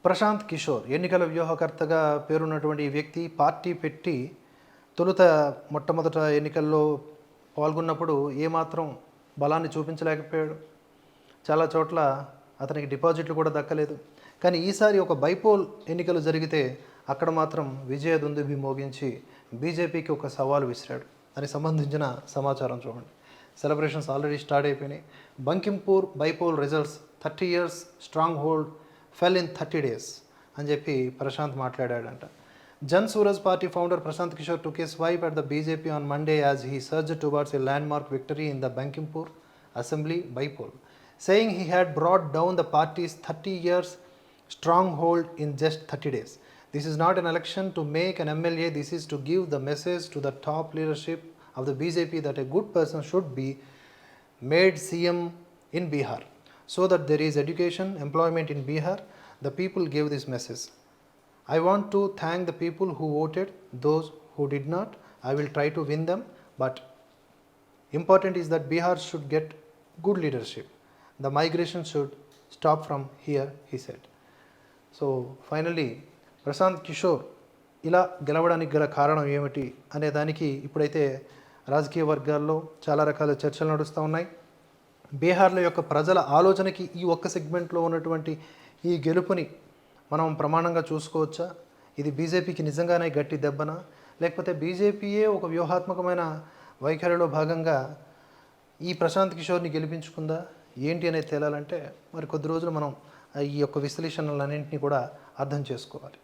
ప్రశాంత్ కిషోర్ ఎన్నికల వ్యూహకర్తగా పేరున్నటువంటి ఈ వ్యక్తి పార్టీ పెట్టి మొట్టమొదట ఎన్నికల్లో పాల్గొన్నప్పుడు ఏమాత్రం బలాన్ని చూపించలేకపోయాడు. చాలా చోట్ల అతనికి డిపాజిట్లు కూడా దక్కలేదు. కానీ ఈసారి ఒక బైపోల్ ఎన్నికలు జరిగితే అక్కడ మాత్రం విజయ దుందుభి మోగించి బీజేపీకి ఒక సవాలు విసిరాడు. దానికి సంబంధించిన సమాచారం చూడండి. సెలబ్రేషన్స్ ఆల్రెడీ స్టార్ట్ అయిపోయినాయి. బంకింపూర్ bypoll results 30 years stronghold fell in 30 days అని చెప్పి ప్రశాంత్ మాట్లాడాడంట. Jan Suraaj party founder Prashant Kishore took a swipe at the BJP on Monday as he surged towards a landmark victory in the Bankimpur Assembly bypoll, saying he had brought down the party's 30 years stronghold in just 30 days. This is not an election to make an MLA, this is to give the message to the top leadership of the BJP that a good person should be made CM in Bihar, so that there is education, employment in Bihar. The people gave this message. I want to thank the people who voted, those who did not. I will try to win them, but important is that Bihar should get good leadership. The migration should stop from here, he said. So finally, Prashant Kishor ఇలా గెలవడానికి గల కారణం ఏమిటి అనే దానికి ఇప్పుడైతే రాజకీయ వర్గాల్లో చాలా రకాల చర్చలు నడుస్తూ ఉన్నాయి. బీహార్ల యొక్క ప్రజల ఆలోచనకి ఈ ఒక్క సెగ్మెంట్లో ఉన్నటువంటి ఈ గెలుపుని మనం ప్రమాణంగా చూసుకోవచ్చా? ఇది బీజేపీకి నిజంగానే గట్టి దెబ్బనా, లేకపోతే బీజేపీయే ఒక వ్యూహాత్మకమైన వైఖరిలో భాగంగా ఈ ప్రశాంత్ కిషోర్ని గెలిపించుకుందా ఏంటి అనేది తేలాలంటే మరి కొద్ది రోజులు మనం ఈ యొక్క విశ్లేషణలన్నింటినీ కూడా అర్థం చేసుకోవాలి.